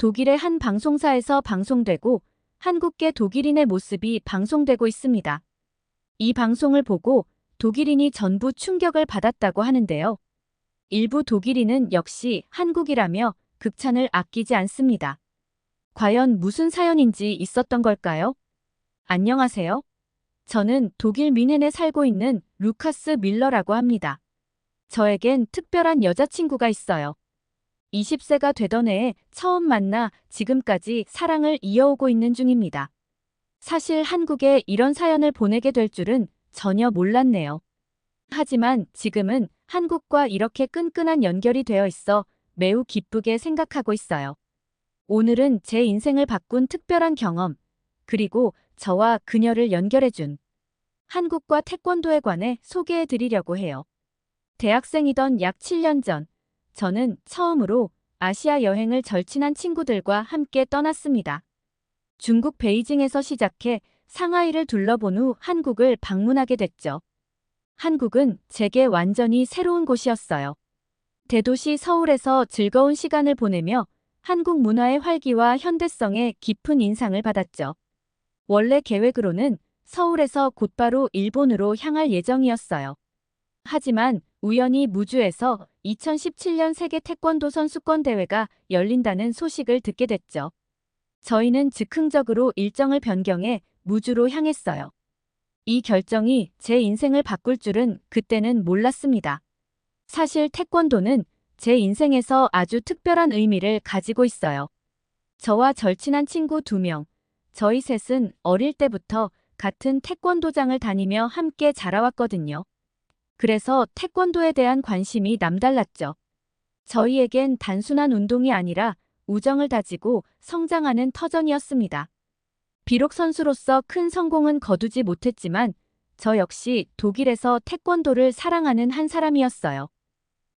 독일의 한 방송사에서 방송되고 한국계 독일인의 모습이 방송되고 있습니다. 이 방송을 보고 독일인이 전부 충격을 받았다고 하는데요. 일부 독일인은 역시 한국이라며 극찬을 아끼지 않습니다. 과연 무슨 사연인지 있었던 걸까요? 안녕하세요. 저는 독일 뮌헨에 살고 있는 루카스 밀러라고 합니다. 저에겐 특별한 여자친구가 있어요. 20세가 되던 해에 처음 만나 지금까지 사랑을 이어오고 있는 중입니다. 사실 한국에 이런 사연을 보내게 될 줄은 전혀 몰랐네요. 하지만 지금은 한국과 이렇게 끈끈한 연결이 되어 있어 매우 기쁘게 생각하고 있어요. 오늘은 제 인생을 바꾼 특별한 경험, 그리고 저와 그녀를 연결해준 한국과 태권도에 관해 소개해 드리려고 해요. 대학생이던 약 7년 전, 저는 처음으로 아시아 여행을 절친한 친구들과 함께 떠났습니다. 중국 베이징에서 시작해 상하이를 둘러본 후 한국을 방문하게 됐죠. 한국은 제게 완전히 새로운 곳이었어요. 대도시 서울에서 즐거운 시간을 보내며 한국 문화의 활기와 현대성에 깊은 인상을 받았죠. 원래 계획으로는 서울에서 곧바로 일본으로 향할 예정이었어요. 하지만 우연히 무주에서 2017년 세계 태권도 선수권 대회가 열린다는 소식을 듣게 됐죠. 저희는 즉흥적으로 일정을 변경해 무주로 향했어요. 이 결정이 제 인생을 바꿀 줄은 그때는 몰랐습니다. 사실 태권도는 제 인생에서 아주 특별한 의미를 가지고 있어요. 저와 절친한 친구 2명, 저희 셋은 어릴 때부터 같은 태권도장을 다니며 함께 자라왔거든요. 그래서 태권도에 대한 관심이 남달랐죠. 저희에겐 단순한 운동이 아니라 우정을 다지고 성장하는 터전이었습니다. 비록 선수로서 큰 성공은 거두지 못했지만 저 역시 독일에서 태권도를 사랑하는 한 사람이었어요.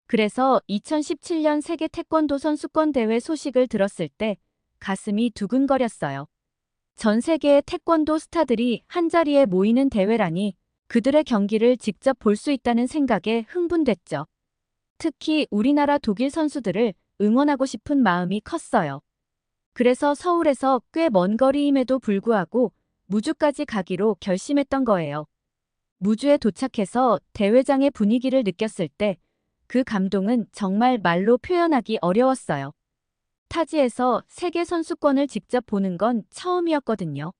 그래서 2017년 세계 태권도 선수권 대회 소식을 들었을 때 가슴이 두근거렸어요. 전 세계의 태권도 스타들이 한자리에 모이는 대회라니 그들의 경기를 직접 볼 수 있다는 생각에 흥분됐죠. 특히 우리나라 독일 선수들을 응원하고 싶은 마음이 컸어요. 그래서 서울에서 꽤 먼 거리임에도 불구하고 무주까지 가기로 결심했던 거예요. 무주에 도착해서 대회장의 분위기를 느꼈을 때 그 감동은 정말 말로 표현하기 어려웠어요. 타지에서 세계 선수권을 직접 보는 건 처음이었거든요.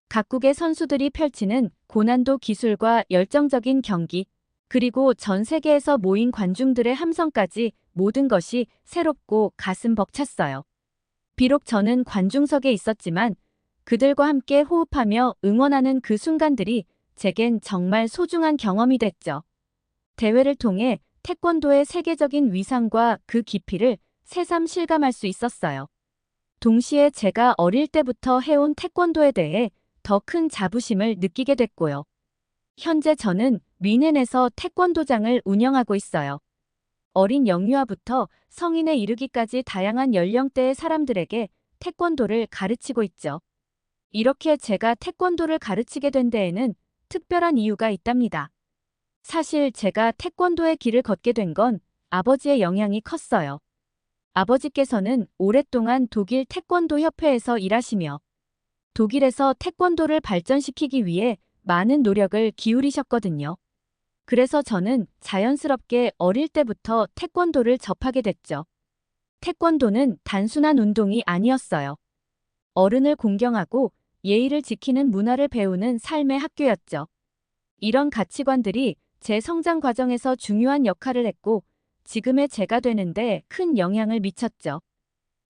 각국의 선수들이 펼치는 고난도 기술과 열정적인 경기, 그리고 전 세계에서 모인 관중들의 함성까지 모든 것이 새롭고 가슴 벅찼어요. 비록 저는 관중석에 있었지만 그들과 함께 호흡하며 응원하는 그 순간들이 제겐 정말 소중한 경험이 됐죠. 대회를 통해 태권도의 세계적인 위상과 그 깊이를 새삼 실감할 수 있었어요. 동시에 제가 어릴 때부터 해온 태권도에 대해 더 큰 자부심을 느끼게 됐고요. 현재 저는 뮌헨에서 태권도장을 운영하고 있어요. 어린 영유아부터 성인에 이르기까지 다양한 연령대의 사람들에게 태권도를 가르치고 있죠. 이렇게 제가 태권도를 가르치게 된 데에는 특별한 이유가 있답니다. 사실 제가 태권도의 길을 걷게 된 건 아버지의 영향이 컸어요. 아버지께서는 오랫동안 독일 태권도 협회에서 일하시며 독일에서 태권도를 발전시키기 위해 많은 노력을 기울이셨거든요. 그래서 저는 자연스럽게 어릴 때부터 태권도를 접하게 됐죠. 태권도는 단순한 운동이 아니었어요. 어른을 공경하고 예의를 지키는 문화를 배우는 삶의 학교였죠. 이런 가치관들이 제 성장 과정에서 중요한 역할을 했고 지금의 제가 되는데 큰 영향을 미쳤죠.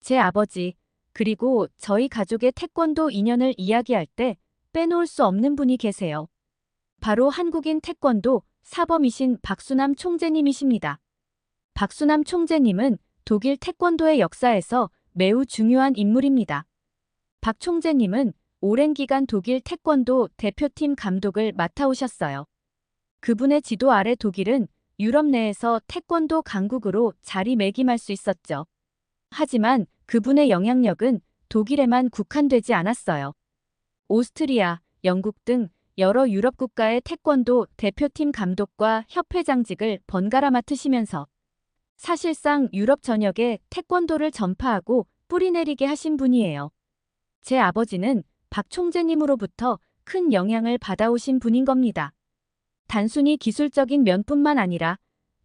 제 아버지, 그리고 저희 가족의 태권도 인연을 이야기할 때 빼놓을 수 없는 분이 계세요. 바로 한국인 태권도 사범이신 박수남 총재님이십니다. 박수남 총재님은 독일 태권도의 역사에서 매우 중요한 인물입니다. 박 총재님은 오랜 기간 독일 태권도 대표팀 감독을 맡아오셨어요. 그분의 지도 아래 독일은 유럽 내에서 태권도 강국으로 자리매김할 수 있었죠. 하지만 그분의 영향력은 독일에만 국한되지 않았어요. 오스트리아, 영국 등 여러 유럽 국가의 태권도 대표팀 감독과 협회장직을 번갈아 맡으시면서 사실상 유럽 전역에 태권도를 전파하고 뿌리내리게 하신 분이에요. 제 아버지는 박 총재님으로부터 큰 영향을 받아오신 분인 겁니다. 단순히 기술적인 면뿐만 아니라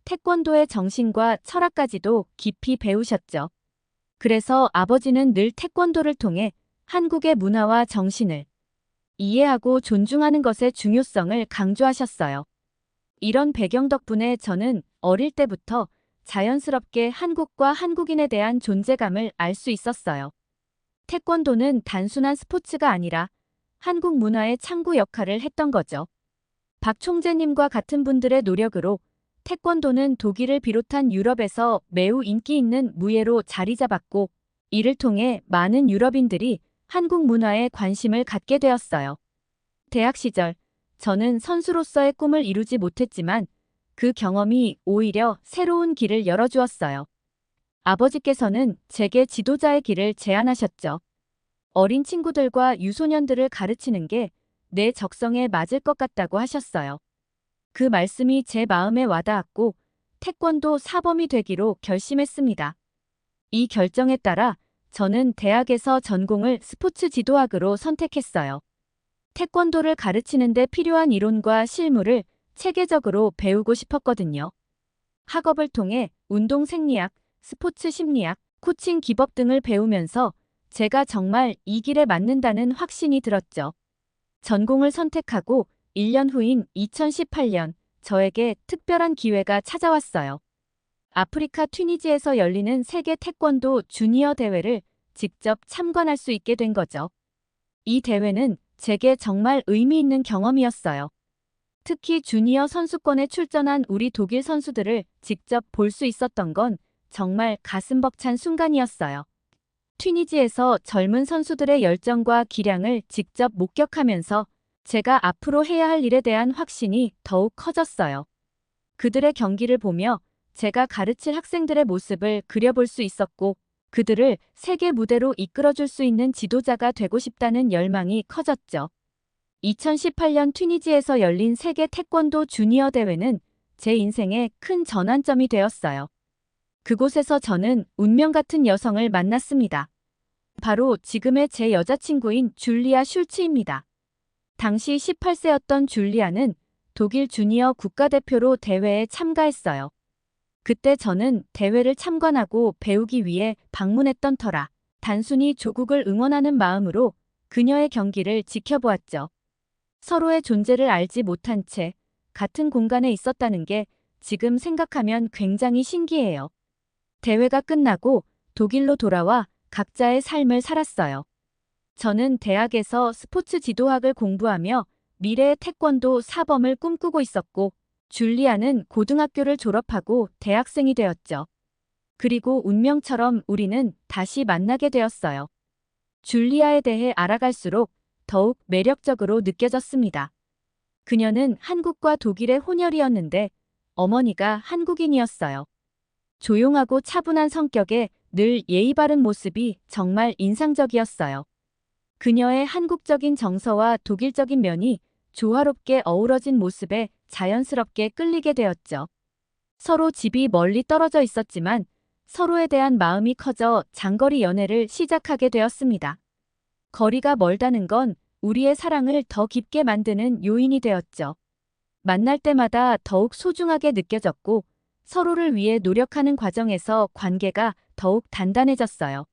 태권도의 정신과 철학까지도 깊이 배우셨죠. 그래서 아버지는 늘 태권도를 통해 한국의 문화와 정신을 이해하고 존중하는 것의 중요성을 강조하셨어요. 이런 배경 덕분에 저는 어릴 때부터 자연스럽게 한국과 한국인에 대한 존재감을 알 수 있었어요. 태권도는 단순한 스포츠가 아니라 한국 문화의 창구 역할을 했던 거죠. 박 총재님과 같은 분들의 노력으로 태권도는 독일을 비롯한 유럽에서 매우 인기 있는 무예로 자리 잡았고, 이를 통해 많은 유럽인들이 한국 문화에 관심을 갖게 되었어요. 대학 시절, 저는 선수로서의 꿈을 이루지 못했지만 그 경험이 오히려 새로운 길을 열어주었어요. 아버지께서는 제게 지도자의 길을 제안하셨죠. 어린 친구들과 유소년들을 가르치는 게 내 적성에 맞을 것 같다고 하셨어요. 그 말씀이 제 마음에 와닿았고 태권도 사범이 되기로 결심했습니다. 이 결정에 따라 저는 대학에서 전공을 스포츠 지도학으로 선택했어요. 태권도를 가르치는 데 필요한 이론과 실무를 체계적으로 배우고 싶었거든요. 학업을 통해 운동 생리학, 스포츠 심리학, 코칭 기법 등을 배우면서 제가 정말 이 길에 맞는다는 확신이 들었죠. 전공을 선택하고 1년 후인 2018년 저에게 특별한 기회가 찾아왔어요. 아프리카 튀니지에서 열리는 세계 태권도 주니어 대회를 직접 참관할 수 있게 된 거죠. 이 대회는 제게 정말 의미 있는 경험이었어요. 특히 주니어 선수권에 출전한 우리 독일 선수들을 직접 볼 수 있었던 건 정말 가슴 벅찬 순간이었어요. 튀니지에서 젊은 선수들의 열정과 기량을 직접 목격하면서 제가 앞으로 해야 할 일에 대한 확신이 더욱 커졌어요. 그들의 경기를 보며 제가 가르칠 학생들의 모습을 그려볼 수 있었고, 그들을 세계 무대로 이끌어줄 수 있는 지도자가 되고 싶다는 열망이 커졌죠. 2018년 튀니지에서 열린 세계 태권도 주니어 대회는 제 인생의 큰 전환점이 되었어요. 그곳에서 저는 운명 같은 여성을 만났습니다. 바로 지금의 제 여자친구인 줄리아 슐츠입니다. 당시 18세였던 줄리아는 독일 주니어 국가대표로 대회에 참가했어요. 그때 저는 대회를 참관하고 배우기 위해 방문했던 터라 단순히 조국을 응원하는 마음으로 그녀의 경기를 지켜보았죠. 서로의 존재를 알지 못한 채 같은 공간에 있었다는 게 지금 생각하면 굉장히 신기해요. 대회가 끝나고 독일로 돌아와 각자의 삶을 살았어요. 저는 대학에서 스포츠 지도학을 공부하며 미래의 태권도 사범을 꿈꾸고 있었고, 줄리아는 고등학교를 졸업하고 대학생이 되었죠. 그리고 운명처럼 우리는 다시 만나게 되었어요. 줄리아에 대해 알아갈수록 더욱 매력적으로 느껴졌습니다. 그녀는 한국과 독일의 혼혈이었는데 어머니가 한국인이었어요. 조용하고 차분한 성격에 늘 예의 바른 모습이 정말 인상적이었어요. 그녀의 한국적인 정서와 독일적인 면이 조화롭게 어우러진 모습에 자연스럽게 끌리게 되었죠. 서로 집이 멀리 떨어져 있었지만 서로에 대한 마음이 커져 장거리 연애를 시작하게 되었습니다. 거리가 멀다는 건 우리의 사랑을 더 깊게 만드는 요인이 되었죠. 만날 때마다 더욱 소중하게 느껴졌고 서로를 위해 노력하는 과정에서 관계가 더욱 단단해졌어요.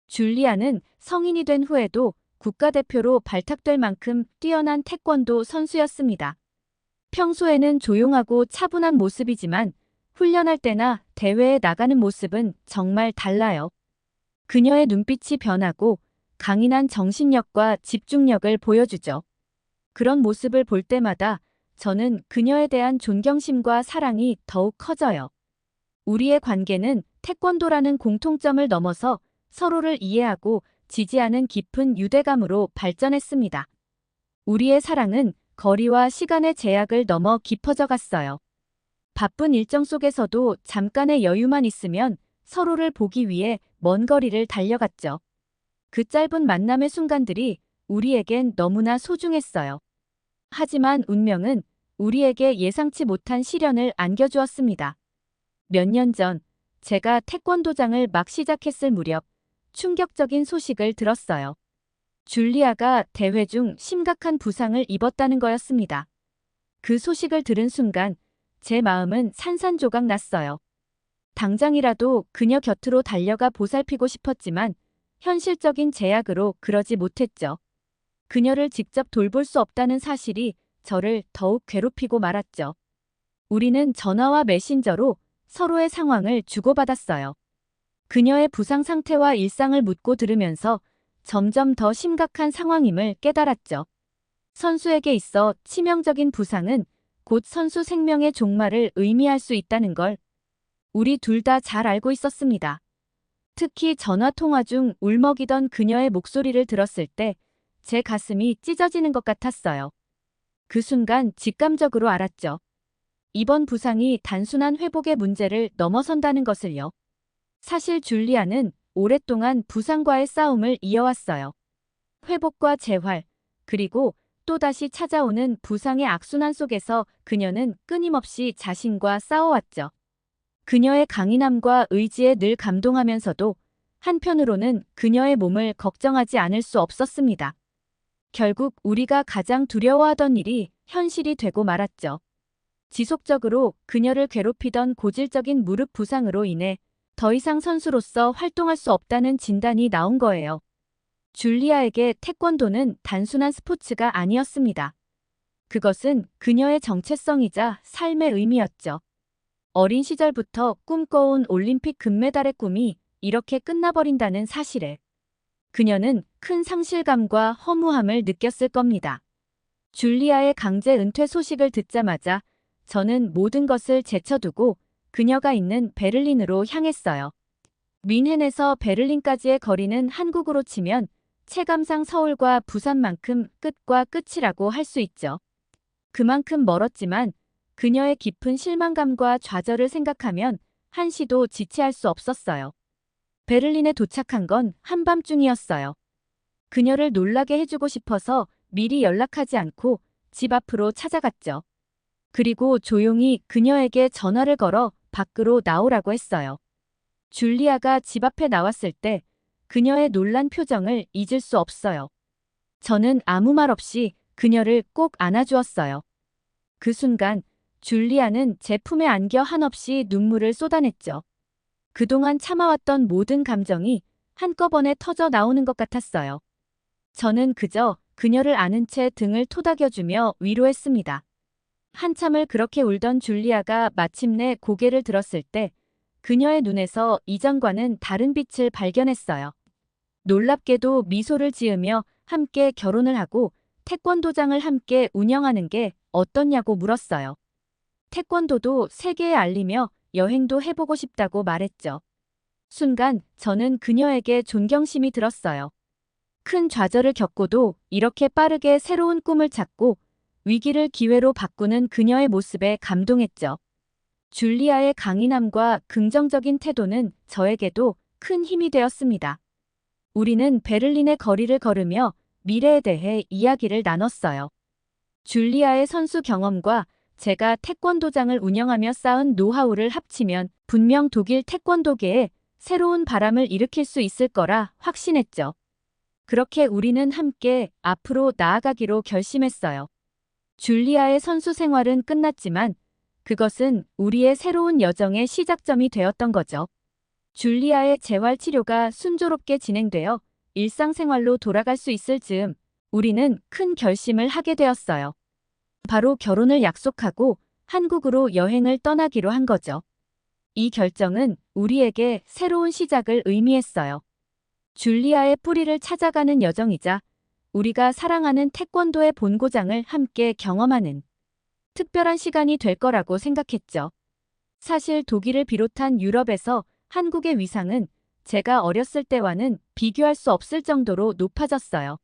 줄리아는 성인이 된 후에도 국가대표로 발탁될 만큼 뛰어난 태권도 선수였습니다. 평소에는 조용하고 차분한 모습이지만 훈련할 때나 대회에 나가는 모습은 정말 달라요. 그녀의 눈빛이 변하고 강인한 정신력과 집중력을 보여주죠. 그런 모습을 볼 때마다 저는 그녀에 대한 존경심과 사랑이 더욱 커져요. 우리의 관계는 태권도라는 공통점을 넘어서 서로를 이해하고 지지하는 깊은 유대감으로 발전했습니다. 우리의 사랑은 거리와 시간의 제약을 넘어 깊어져 갔어요. 바쁜 일정 속에서도 잠깐의 여유만 있으면 서로를 보기 위해 먼 거리를 달려갔죠. 그 짧은 만남의 순간들이 우리에겐 너무나 소중했어요. 하지만 운명은 우리에게 예상치 못한 시련을 안겨주었습니다. 몇 년 전, 제가 태권도장을 막 시작했을 무렵, 충격적인 소식을 들었어요. 줄리아가 대회 중 심각한 부상을 입었다는 거였습니다. 그 소식을 들은 순간 제 마음은 산산조각 났어요. 당장이라도 그녀 곁으로 달려가 보살피고 싶었지만 현실적인 제약으로 그러지 못했죠. 그녀를 직접 돌볼 수 없다는 사실이 저를 더욱 괴롭히고 말았죠. 우리는 전화와 메신저로 서로의 상황을 주고받았어요. 그녀의 부상 상태와 일상을 묻고 들으면서 점점 더 심각한 상황임을 깨달았죠. 선수에게 있어 치명적인 부상은 곧 선수 생명의 종말을 의미할 수 있다는 걸 우리 둘 다 잘 알고 있었습니다. 특히 전화 통화 중 울먹이던 그녀의 목소리를 들었을 때 제 가슴이 찢어지는 것 같았어요. 그 순간 직감적으로 알았죠. 이번 부상이 단순한 회복의 문제를 넘어선다는 것을요. 사실 줄리아는 오랫동안 부상과의 싸움을 이어왔어요. 회복과 재활, 그리고 또다시 찾아오는 부상의 악순환 속에서 그녀는 끊임없이 자신과 싸워왔죠. 그녀의 강인함과 의지에 늘 감동하면서도 한편으로는 그녀의 몸을 걱정하지 않을 수 없었습니다. 결국 우리가 가장 두려워하던 일이 현실이 되고 말았죠. 지속적으로 그녀를 괴롭히던 고질적인 무릎 부상으로 인해 더 이상 선수로서 활동할 수 없다는 진단이 나온 거예요. 줄리아에게 태권도는 단순한 스포츠가 아니었습니다. 그것은 그녀의 정체성이자 삶의 의미였죠. 어린 시절부터 꿈꿔온 올림픽 금메달의 꿈이 이렇게 끝나버린다는 사실에 그녀는 큰 상실감과 허무함을 느꼈을 겁니다. 줄리아의 강제 은퇴 소식을 듣자마자 저는 모든 것을 제쳐두고 그녀가 있는 베를린으로 향했어요. 뮌헨에서 베를린까지의 거리는 한국으로 치면 체감상 서울과 부산만큼 끝과 끝이라고 할 수 있죠. 그만큼 멀었지만 그녀의 깊은 실망감과 좌절을 생각하면 한시도 지체할 수 없었어요. 베를린에 도착한 건 한밤중이었어요. 그녀를 놀라게 해주고 싶어서 미리 연락하지 않고 집 앞으로 찾아갔죠. 그리고 조용히 그녀에게 전화를 걸어 밖으로 나오라고 했어요. 줄리아가 집 앞에 나왔을 때 그녀의 놀란 표정을 잊을 수 없어요. 저는 아무 말 없이 그녀를 꼭 안아주었어요. 그 순간 줄리아는 제 품에 안겨 한없이 눈물을 쏟아냈죠. 그동안 참아왔던 모든 감정이 한꺼번에 터져 나오는 것 같았어요. 저는 그저 그녀를 안은 채 등을 토닥여주며 위로했습니다. 한참을 그렇게 울던 줄리아가 마침내 고개를 들었을 때 그녀의 눈에서 이전과는 다른 빛을 발견했어요. 놀랍게도 미소를 지으며 함께 결혼을 하고 태권도장을 함께 운영하는 게 어떻냐고 물었어요. 태권도도 세계에 알리며 여행도 해보고 싶다고 말했죠. 순간 저는 그녀에게 존경심이 들었어요. 큰 좌절을 겪고도 이렇게 빠르게 새로운 꿈을 찾고 위기를 기회로 바꾸는 그녀의 모습에 감동했죠. 줄리아의 강인함과 긍정적인 태도는 저에게도 큰 힘이 되었습니다. 우리는 베를린의 거리를 걸으며 미래에 대해 이야기를 나눴어요. 줄리아의 선수 경험과 제가 태권도장을 운영하며 쌓은 노하우를 합치면 분명 독일 태권도계에 새로운 바람을 일으킬 수 있을 거라 확신했죠. 그렇게 우리는 함께 앞으로 나아가기로 결심했어요. 줄리아의 선수 생활은 끝났지만 그것은 우리의 새로운 여정의 시작점이 되었던 거죠. 줄리아의 재활 치료가 순조롭게 진행되어 일상생활로 돌아갈 수 있을 즈음 우리는 큰 결심을 하게 되었어요. 바로 결혼을 약속하고 한국으로 여행을 떠나기로 한 거죠. 이 결정은 우리에게 새로운 시작을 의미했어요. 줄리아의 뿌리를 찾아가는 여정이자 우리가 사랑하는 태권도의 본고장을 함께 경험하는 특별한 시간이 될 거라고 생각했죠. 사실 독일을 비롯한 유럽에서 한국의 위상은 제가 어렸을 때와는 비교할 수 없을 정도로 높아졌어요.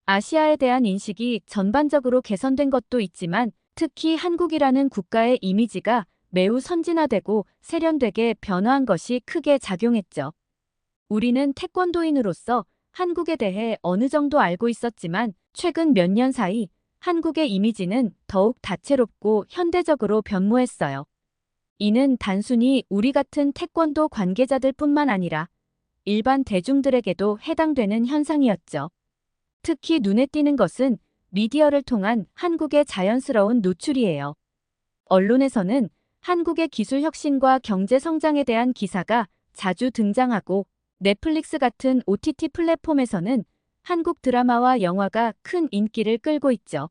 아시아에 대한 인식이 전반적으로 개선된 것도 있지만 특히 한국이라는 국가의 이미지가 매우 선진화되고 세련되게 변화한 것이 크게 작용했죠. 우리는 태권도인으로서 한국에 대해 어느 정도 알고 있었지만 최근 몇 년 사이 한국의 이미지는 더욱 다채롭고 현대적으로 변모했어요. 이는 단순히 우리 같은 태권도 관계자들뿐만 아니라 일반 대중들에게도 해당되는 현상이었죠. 특히 눈에 띄는 것은 미디어를 통한 한국의 자연스러운 노출이에요. 언론에서는 한국의 기술 혁신과 경제 성장에 대한 기사가 자주 등장하고 넷플릭스 같은 OTT 플랫폼에서는 한국 드라마와 영화가 큰 인기를 끌고 있죠.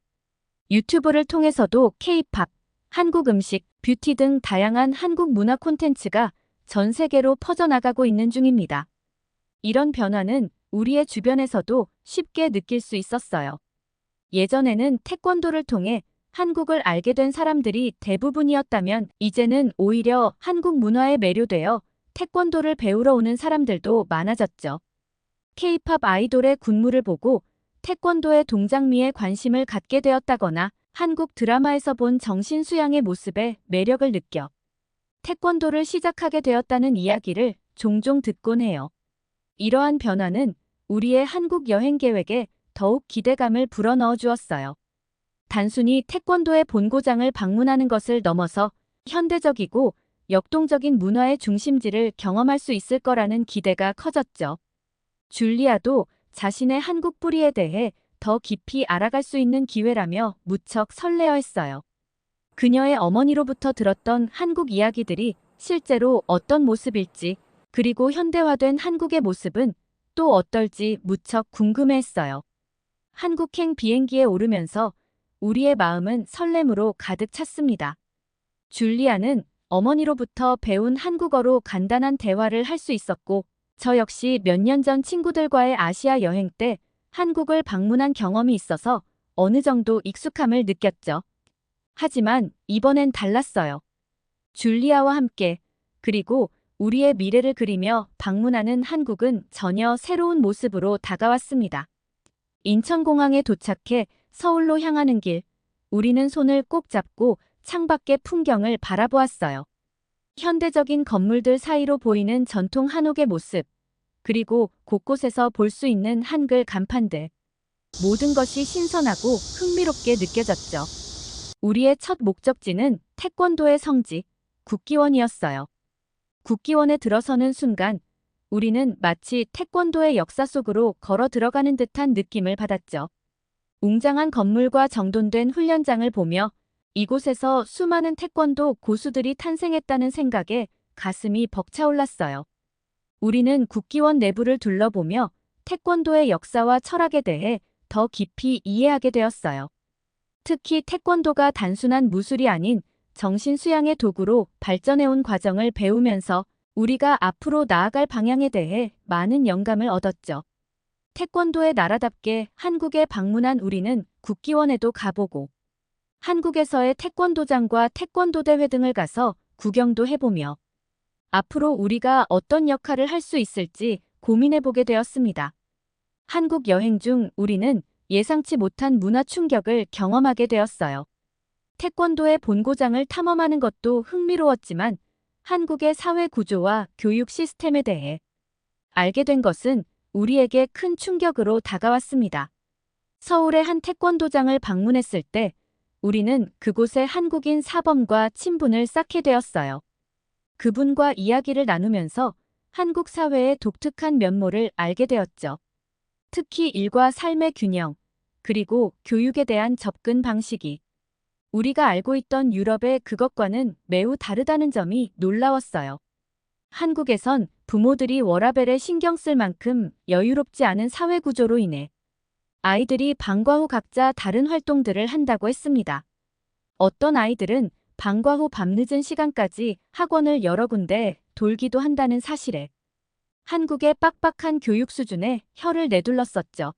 유튜브를 통해서도 K-팝, 한국 음식, 뷰티 등 다양한 한국 문화 콘텐츠가 전 세계로 퍼져나가고 있는 중입니다. 이런 변화는 우리의 주변에서도 쉽게 느낄 수 있었어요. 예전에는 태권도를 통해 한국을 알게 된 사람들이 대부분이었다면 이제는 오히려 한국 문화에 매료되어 태권도를 배우러 오는 사람들도 많아졌죠. K-팝 아이돌의 군무를 보고 태권도의 동작미에 관심을 갖게 되었다거나 한국 드라마에서 본 정신수양의 모습에 매력을 느껴 태권도를 시작하게 되었다는 이야기를 종종 듣곤 해요. 이러한 변화는 우리의 한국 여행 계획에 더욱 기대감을 불어넣어 주었어요. 단순히 태권도의 본고장을 방문하는 것을 넘어서 현대적이고 역동적인 문화의 중심지를 경험할 수 있을 거라는 기대가 커졌죠. 줄리아도 자신의 한국 뿌리에 대해 더 깊이 알아갈 수 있는 기회라며 무척 설레어했어요. 그녀의 어머니로부터 들었던 한국 이야기들이 실제로 어떤 모습일지, 그리고 현대화된 한국의 모습은 또 어떨지 무척 궁금해했어요. 한국행 비행기에 오르면서 우리의 마음은 설렘으로 가득 찼습니다. 줄리아는 어머니로부터 배운 한국어로 간단한 대화를 할 수 있었고, 저 역시 몇 년 전 친구들과의 아시아 여행 때 한국을 방문한 경험이 있어서 어느 정도 익숙함을 느꼈죠. 하지만 이번엔 달랐어요. 줄리아와 함께, 그리고 우리의 미래를 그리며 방문하는 한국은 전혀 새로운 모습으로 다가왔습니다. 인천공항에 도착해 서울로 향하는 길, 우리는 손을 꼭 잡고 창밖의 풍경을 바라보았어요. 현대적인 건물들 사이로 보이는 전통 한옥의 모습, 그리고 곳곳에서 볼 수 있는 한글 간판들. 모든 것이 신선하고 흥미롭게 느껴졌죠. 우리의 첫 목적지는 태권도의 성지, 국기원이었어요. 국기원에 들어서는 순간 우리는 마치 태권도의 역사 속으로 걸어 들어가는 듯한 느낌을 받았죠. 웅장한 건물과 정돈된 훈련장을 보며 이곳에서 수많은 태권도 고수들이 탄생했다는 생각에 가슴이 벅차올랐어요. 우리는 국기원 내부를 둘러보며 태권도의 역사와 철학에 대해 더 깊이 이해하게 되었어요. 특히 태권도가 단순한 무술이 아닌 정신수양의 도구로 발전해온 과정을 배우면서 우리가 앞으로 나아갈 방향에 대해 많은 영감을 얻었죠. 태권도의 나라답게 한국에 방문한 우리는 국기원에도 가보고 한국에서의 태권도장과 태권도 대회 등을 가서 구경도 해보며 앞으로 우리가 어떤 역할을 할 수 있을지 고민해보게 되었습니다. 한국 여행 중 우리는 예상치 못한 문화 충격을 경험하게 되었어요. 태권도의 본고장을 탐험하는 것도 흥미로웠지만 한국의 사회 구조와 교육 시스템에 대해 알게 된 것은 우리에게 큰 충격으로 다가왔습니다. 서울의 한 태권도장을 방문했을 때 우리는 그곳의 한국인 사범과 친분을 쌓게 되었어요. 그분과 이야기를 나누면서 한국 사회의 독특한 면모를 알게 되었죠. 특히 일과 삶의 균형, 그리고 교육에 대한 접근 방식이 우리가 알고 있던 유럽의 그것과는 매우 다르다는 점이 놀라웠어요. 한국에선 부모들이 워라밸에 신경 쓸 만큼 여유롭지 않은 사회 구조로 인해 아이들이 방과 후 각자 다른 활동들을 한다고 했습니다. 어떤 아이들은 방과 후 밤늦은 시간까지 학원을 여러 군데 돌기도 한다는 사실에 한국의 빡빡한 교육 수준에 혀를 내둘렀었죠.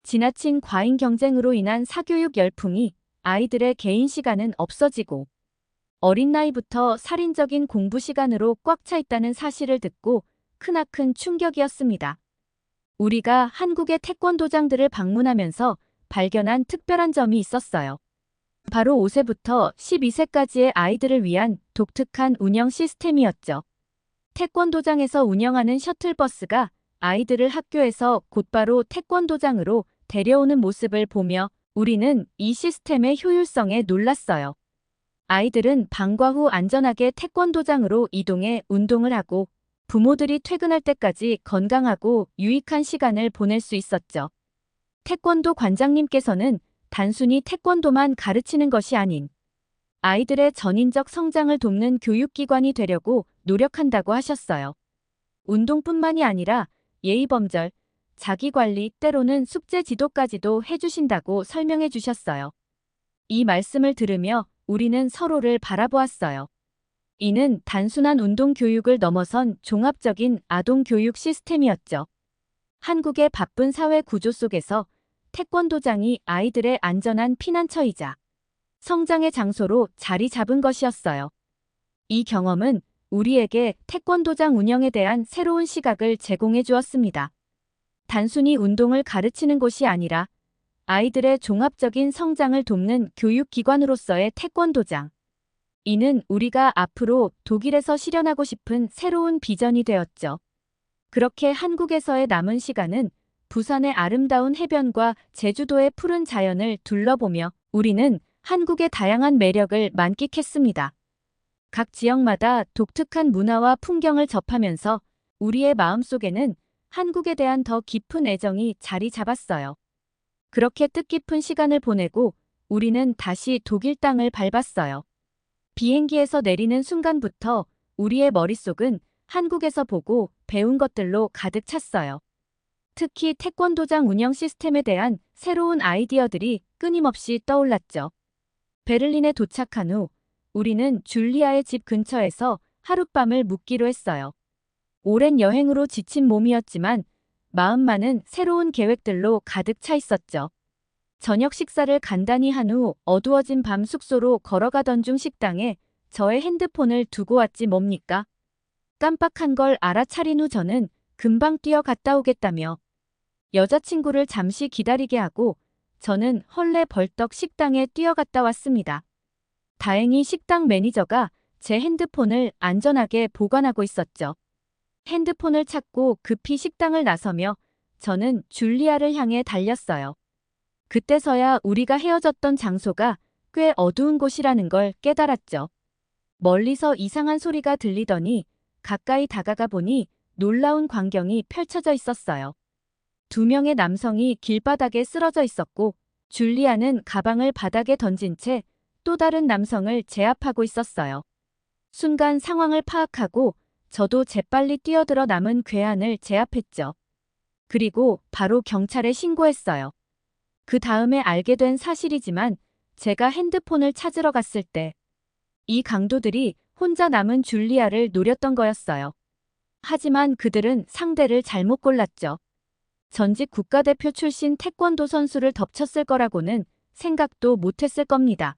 지나친 과잉 경쟁으로 인한 사교육 열풍이 아이들의 개인 시간은 없어지고 어린 나이부터 살인적인 공부 시간으로 꽉 차 있다는 사실을 듣고 크나큰 충격이었습니다. 우리가 한국의 태권도장들을 방문하면서 발견한 특별한 점이 있었어요. 바로 5세부터 12세까지의 아이들을 위한 독특한 운영 시스템이었죠. 태권도장에서 운영하는 셔틀버스가 아이들을 학교에서 곧바로 태권도장으로 데려오는 모습을 보며 우리는 이 시스템의 효율성에 놀랐어요. 아이들은 방과 후 안전하게 태권도장으로 이동해 운동을 하고 부모들이 퇴근할 때까지 건강하고 유익한 시간을 보낼 수 있었죠. 태권도 관장님께서는 단순히 태권도만 가르치는 것이 아닌 아이들의 전인적 성장을 돕는 교육기관이 되려고 노력한다고 하셨어요. 운동뿐만이 아니라 예의범절, 자기관리, 때로는 숙제 지도까지도 해주신다고 설명해 주셨어요. 이 말씀을 들으며 우리는 서로를 바라보았어요. 이는 단순한 운동 교육을 넘어선 종합적인 아동 교육 시스템이었죠. 한국의 바쁜 사회 구조 속에서 태권도장이 아이들의 안전한 피난처이자 성장의 장소로 자리 잡은 것이었어요. 이 경험은 우리에게 태권도장 운영에 대한 새로운 시각을 제공해 주었습니다. 단순히 운동을 가르치는 곳이 아니라 아이들의 종합적인 성장을 돕는 교육기관으로서의 태권도장. 이는 우리가 앞으로 독일에서 실현하고 싶은 새로운 비전이 되었죠. 그렇게 한국에서의 남은 시간은 부산의 아름다운 해변과 제주도의 푸른 자연을 둘러보며 우리는 한국의 다양한 매력을 만끽했습니다. 각 지역마다 독특한 문화와 풍경을 접하면서 우리의 마음속에는 한국에 대한 더 깊은 애정이 자리 잡았어요. 그렇게 뜻깊은 시간을 보내고 우리는 다시 독일 땅을 밟았어요. 비행기에서 내리는 순간부터 우리의 머릿속은 한국에서 보고 배운 것들로 가득 찼어요. 특히 태권도장 운영 시스템에 대한 새로운 아이디어들이 끊임없이 떠올랐죠. 베를린에 도착한 후 우리는 줄리아의 집 근처에서 하룻밤을 묵기로 했어요. 오랜 여행으로 지친 몸이었지만 마음만은 새로운 계획들로 가득 차 있었죠. 저녁 식사를 간단히 한 후 어두워진 밤 숙소로 걸어가던 중 식당에 저의 핸드폰을 두고 왔지 뭡니까? 깜빡한 걸 알아차린 후 저는 금방 뛰어갔다 오겠다며 여자친구를 잠시 기다리게 하고 저는 헐레 벌떡 식당에 뛰어갔다 왔습니다. 다행히 식당 매니저가 제 핸드폰을 안전하게 보관하고 있었죠. 핸드폰을 찾고 급히 식당을 나서며 저는 줄리아를 향해 달렸어요. 그때서야 우리가 헤어졌던 장소가 꽤 어두운 곳이라는 걸 깨달았죠. 멀리서 이상한 소리가 들리더니 가까이 다가가 보니 놀라운 광경이 펼쳐져 있었어요. 두 명의 남성이 길바닥에 쓰러져 있었고 줄리아는 가방을 바닥에 던진 채 또 다른 남성을 제압하고 있었어요. 순간 상황을 파악하고 저도 재빨리 뛰어들어 남은 괴한을 제압했죠. 그리고 바로 경찰에 신고했어요. 그 다음에 알게 된 사실이지만 제가 핸드폰을 찾으러 갔을 때 이 강도들이 혼자 남은 줄리아를 노렸던 거였어요. 하지만 그들은 상대를 잘못 골랐죠. 전직 국가대표 출신 태권도 선수를 덮쳤을 거라고는 생각도 못했을 겁니다.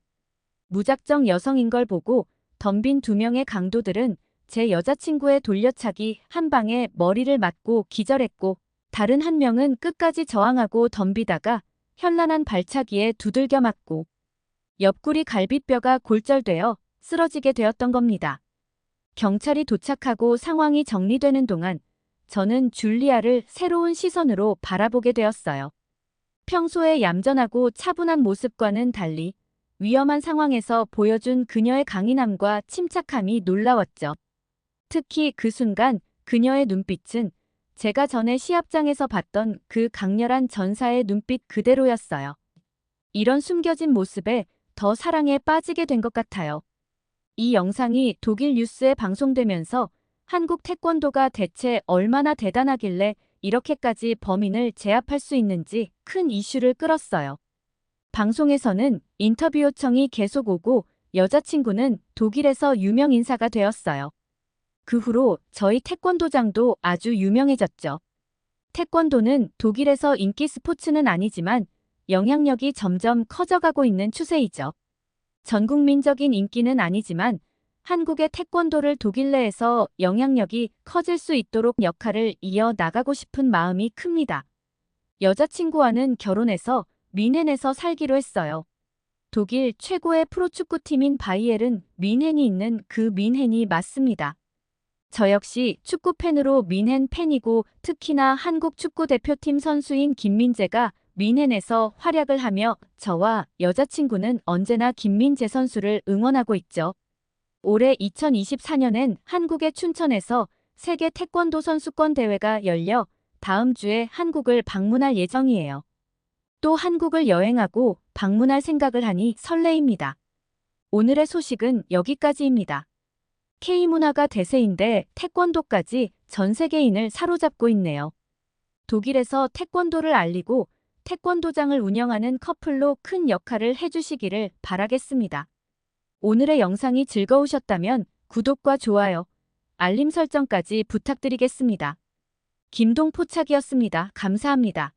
무작정 여성인 걸 보고 덤빈 두 명의 강도들은 제 여자친구의 돌려차기 한 방에 머리를 맞고 기절했고 다른 한 명은 끝까지 저항하고 덤비다가 현란한 발차기에 두들겨 맞고 옆구리 갈비뼈가 골절되어 쓰러지게 되었던 겁니다. 경찰이 도착하고 상황이 정리되는 동안 저는 줄리아를 새로운 시선으로 바라보게 되었어요. 평소에 얌전하고 차분한 모습과는 달리 위험한 상황에서 보여준 그녀의 강인함과 침착함이 놀라웠죠. 특히 그 순간 그녀의 눈빛은 제가 전에 시합장에서 봤던 그 강렬한 전사의 눈빛 그대로였어요. 이런 숨겨진 모습에 더 사랑에 빠지게 된 것 같아요. 이 영상이 독일 뉴스에 방송되면서 한국 태권도가 대체 얼마나 대단하길래 이렇게까지 범인을 제압할 수 있는지 큰 이슈를 끌었어요. 방송에서는 인터뷰 요청이 계속 오고 여자친구는 독일에서 유명 인사가 되었어요. 그 후로 저희 태권도장도 아주 유명해졌죠. 태권도는 독일에서 인기 스포츠는 아니지만 영향력이 점점 커져가고 있는 추세이죠. 전국민적인 인기는 아니지만 한국의 태권도를 독일 내에서 영향력이 커질 수 있도록 역할을 이어나가고 싶은 마음이 큽니다. 여자친구와는 결혼해서 뮌헨에서 살기로 했어요. 독일 최고의 프로축구팀인 바이에른 뮌헨이 있는 그 뮌헨이 맞습니다. 저 역시 축구팬으로 뮌헨 팬이고 특히나 한국 축구대표팀 선수인 김민재가 뮌헨에서 활약을 하며 저와 여자친구는 언제나 김민재 선수를 응원하고 있죠. 올해 2024년엔 한국의 춘천에서 세계 태권도 선수권 대회가 열려 다음 주에 한국을 방문할 예정이에요. 또 한국을 여행하고 방문할 생각을 하니 설레입니다. 오늘의 소식은 여기까지입니다. K문화가 대세인데 태권도까지 전 세계인을 사로잡고 있네요. 독일에서 태권도를 알리고 태권도장을 운영하는 커플로 큰 역할을 해주시기를 바라겠습니다. 오늘의 영상이 즐거우셨다면 구독과 좋아요, 알림 설정까지 부탁드리겠습니다. 김동포착이었습니다. 감사합니다.